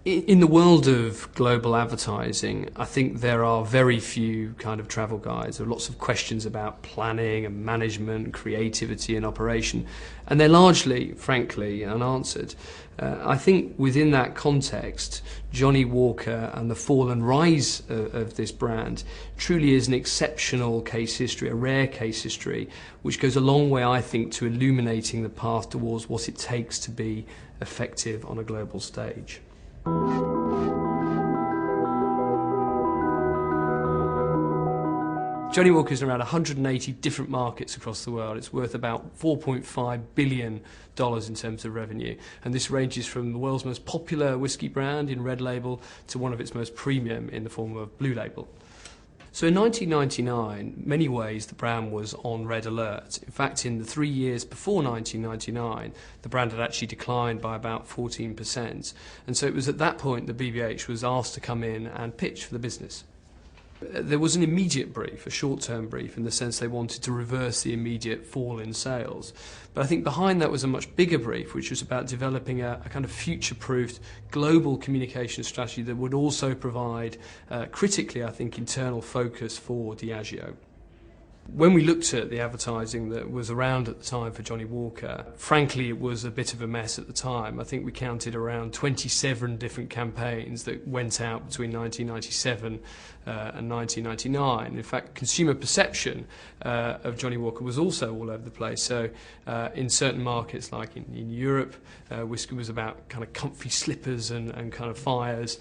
In the world of global advertising, I think there are very few kind of travel guides. There are lots of questions about planning and management, creativity and operation, and they're largely, frankly, unanswered. I think within that context, Johnnie Walker and the fall and rise of this brand truly is an exceptional case history, a rare case history, which goes a long way, I think, to illuminating the path towards what it takes to be effective on a global stage. Johnnie Walker is in around 180 different markets across the world. It's worth about $4.5 billion in terms of revenue. And this ranges from the world's most popular whisky brand in red label to one of its most premium in the form of blue label. So in 1999, in many ways the brand was on red alert. In fact, in the 3 years before 1999, the brand had actually declined by about 14%. And so it was at that point that BBH was asked to come in and pitch for the business. There was an immediate brief, a short-term brief, in the sense they wanted to reverse the immediate fall in sales. But I think behind that was a much bigger brief, which was about developing a kind of future-proofed global communication strategy that would also provide, critically, I think, internal focus for Diageo. When we looked at the advertising that was around at the time for Johnnie Walker, frankly it was a bit of a mess at the time. I think we counted around 27 different campaigns that went out between 1997 and 1999. In fact, consumer perception of Johnnie Walker was also all over the place. So in certain markets, like in Europe, whisky was about kind of comfy slippers and kind of fires.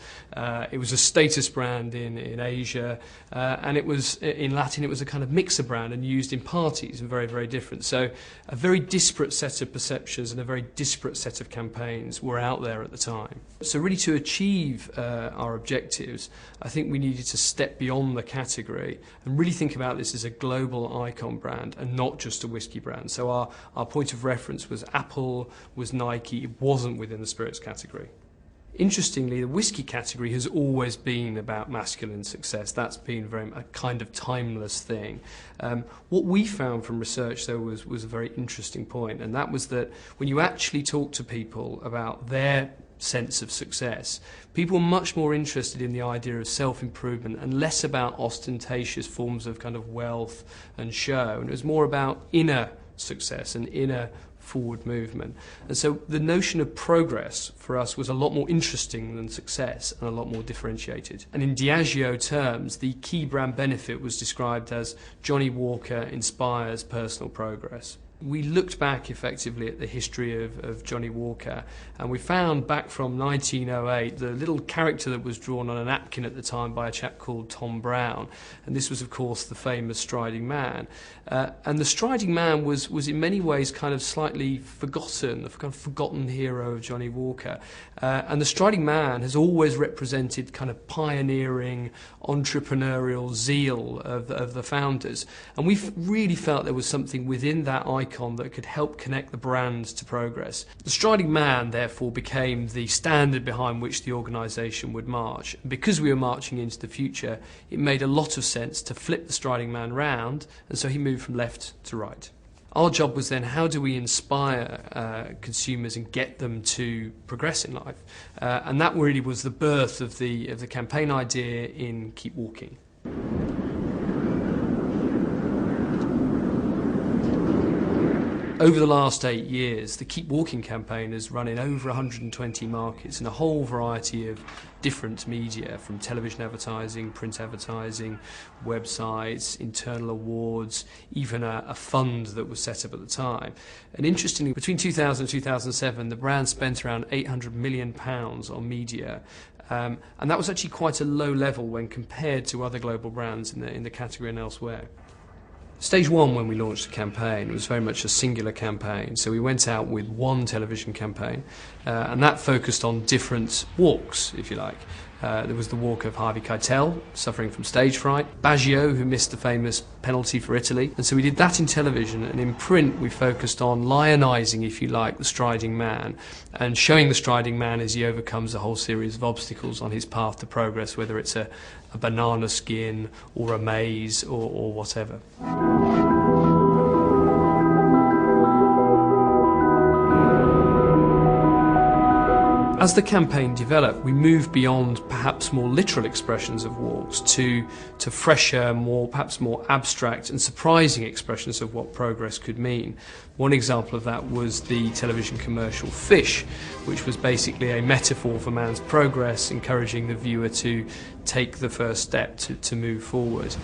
It was a status brand in Asia, and it was in Latin it was a kind of mixer brand and used in parties and very, very different. So a very disparate set of perceptions and a very disparate set of campaigns were out there at the time. So really to achieve our objectives, I think we needed to step beyond the category and really think about this as a global icon brand and not just a whisky brand. So our point of reference was Apple, was Nike, it wasn't within the spirits category. Interestingly, the whisky category has always been about masculine success. That's been a kind of timeless thing. What we found from research, though, was a very interesting point, and that was that when you actually talk to people about their sense of success, people were much more interested in the idea of self-improvement and less about ostentatious forms of kind of wealth and show. And it was more about inner success and inner forward movement. And so the notion of progress for us was a lot more interesting than success and a lot more differentiated. And in Diageo terms, the key brand benefit was described as Johnnie Walker inspires personal progress. We looked back effectively at the history of Johnnie Walker, and we found back from 1908 the little character that was drawn on a napkin at the time by a chap called Tom Brown, and this was of course the famous striding man. And the striding man was in many ways kind of slightly forgotten, the kind of forgotten hero of Johnnie Walker. And the striding man has always represented kind of pioneering, entrepreneurial zeal of the founders. And we really felt there was something within that icon that could help connect the brand to progress. The striding man, therefore, became the standard behind which the organisation would march. And because we were marching into the future, it made a lot of sense to flip the striding man round, and so he moved from left to right. Our job was then, how do we inspire consumers and get them to progress in life? And that really was the birth of the campaign idea in Keep Walking. Over the last 8 years, the Keep Walking campaign has run in over 120 markets in a whole variety of different media, from television advertising, print advertising, websites, internal awards, even a fund that was set up at the time. And interestingly, between 2000 and 2007, the brand spent around £800 million on media. And that was actually quite a low level when compared to other global brands in the category and elsewhere. Stage one, when we launched the campaign, was very much a singular campaign. So we went out with one television campaign, and that focused on different walks, if you like. There was the walk of Harvey Keitel, suffering from stage fright, Baggio, who missed the famous penalty for Italy. And so we did that in television, and in print we focused on lionising, if you like, the striding man, and showing the striding man as he overcomes a whole series of obstacles on his path to progress, whether it's a banana skin or a maze or whatever. As the campaign developed, we moved beyond perhaps more literal expressions of walks to fresher, perhaps more abstract and surprising expressions of what progress could mean. One example of that was the television commercial Fish, which was basically a metaphor for man's progress, encouraging the viewer to take the first step to move forward.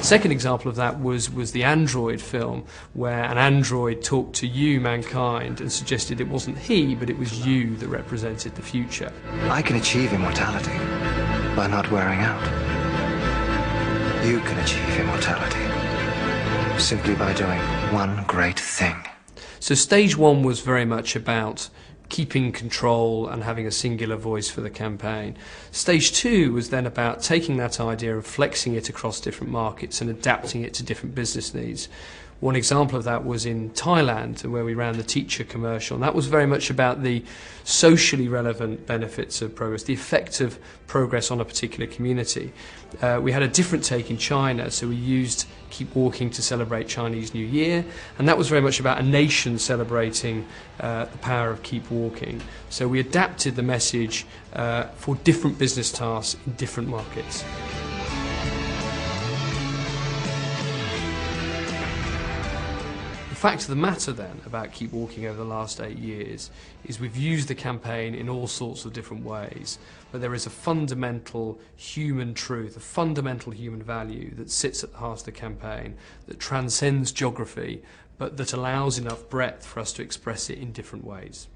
Second example of that was the android film, where an android talked to you, mankind, and suggested it wasn't he, but it was you that represented the future. I can achieve immortality by not wearing out. You can achieve immortality simply by doing one great thing. So stage one was very much about keeping control and having a singular voice for the campaign. Stage two was then about taking that idea and flexing it across different markets and adapting it to different business needs. One example of that was in Thailand, where we ran the teacher commercial, and that was very much about the socially relevant benefits of progress, the effect of progress on a particular community. We had a different take in China, so we used Keep Walking to celebrate Chinese New Year, and that was very much about a nation celebrating the power of Keep Walking. So we adapted the message for different business tasks in different markets. The fact of the matter then about Keep Walking over the last 8 years is we've used the campaign in all sorts of different ways, but there is a fundamental human truth, a fundamental human value that sits at the heart of the campaign, that transcends geography, but that allows enough breadth for us to express it in different ways.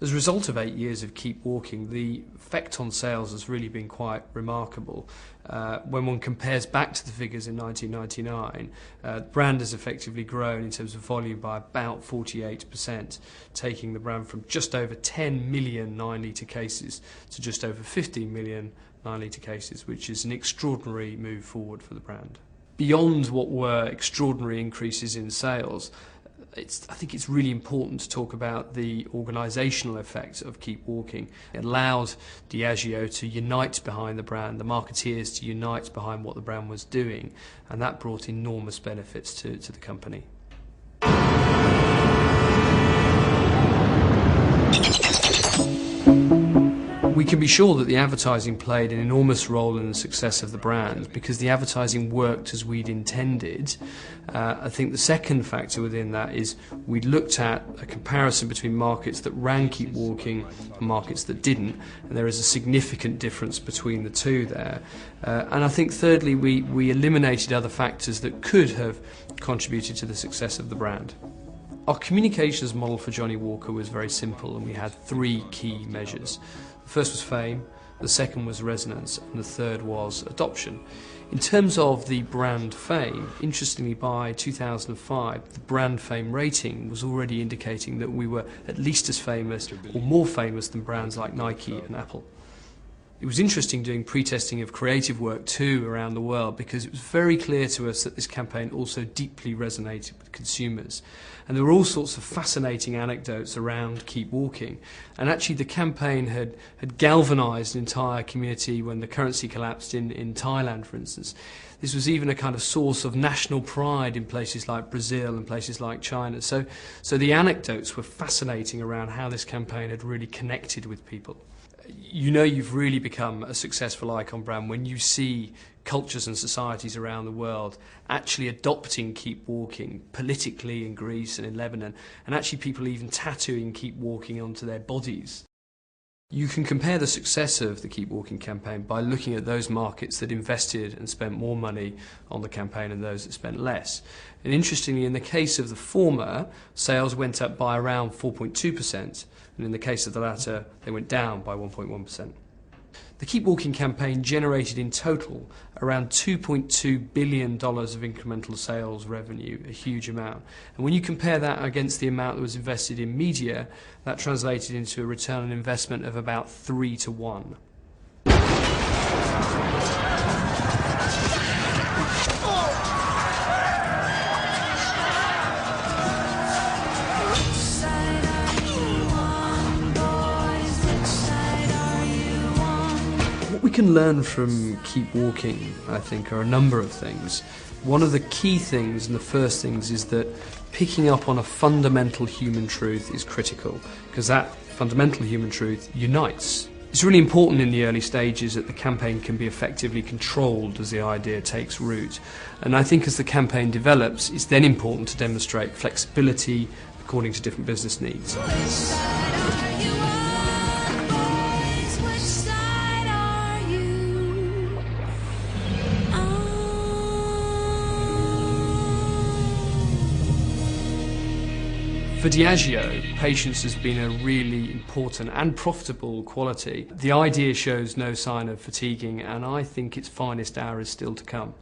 As a result of 8 years of Keep Walking, the effect on sales has really been quite remarkable. When one compares back to the figures in 1999, the brand has effectively grown in terms of volume by about 48%, taking the brand from just over 10 million 9-litre cases to just over 15 million 9-litre cases, which is an extraordinary move forward for the brand. Beyond what were extraordinary increases in sales, I think it's really important to talk about the organisational effect of Keep Walking. It allowed Diageo to unite behind the brand, the marketeers to unite behind what the brand was doing, and that brought enormous benefits to the company. We can be sure that the advertising played an enormous role in the success of the brand because the advertising worked as we'd intended. I think the second factor within that is we looked at a comparison between markets that ran Keep Walking and markets that didn't, and there is a significant difference between the two there. And I think thirdly, we eliminated other factors that could have contributed to the success of the brand. Our communications model for Johnnie Walker was very simple, and we had 3 key measures. The first was fame, the second was resonance, and the third was adoption. In terms of the brand fame, interestingly by 2005, the brand fame rating was already indicating that we were at least as famous or more famous than brands like Nike and Apple. It was interesting doing pre-testing of creative work too around the world because it was very clear to us that this campaign also deeply resonated with consumers. And there were all sorts of fascinating anecdotes around Keep Walking. And actually the campaign had galvanised an entire community when the currency collapsed in Thailand, for instance. This was even a kind of source of national pride in places like Brazil and places like China. So the anecdotes were fascinating around how this campaign had really connected with people. You know you've really become a successful icon brand when you see cultures and societies around the world actually adopting Keep Walking politically in Greece and in Lebanon, and actually people even tattooing Keep Walking onto their bodies. You can compare the success of the Keep Walking campaign by looking at those markets that invested and spent more money on the campaign and those that spent less. And interestingly, in the case of the former, sales went up by around 4.2%, and in the case of the latter, they went down by 1.1%. The Keep Walking campaign generated in total around $2.2 billion of incremental sales revenue, a huge amount. And when you compare that against the amount that was invested in media, that translated into a return on investment of about 3 to 1. What we can learn from Keep Walking, I think, are a number of things. One of the key things and the first things is that picking up on a fundamental human truth is critical, because that fundamental human truth unites. It's really important in the early stages that the campaign can be effectively controlled as the idea takes root. And I think as the campaign develops, it's then important to demonstrate flexibility according to different business needs. For Diageo, patience has been a really important and profitable quality. The idea shows no sign of fatiguing, and I think its finest hour is still to come.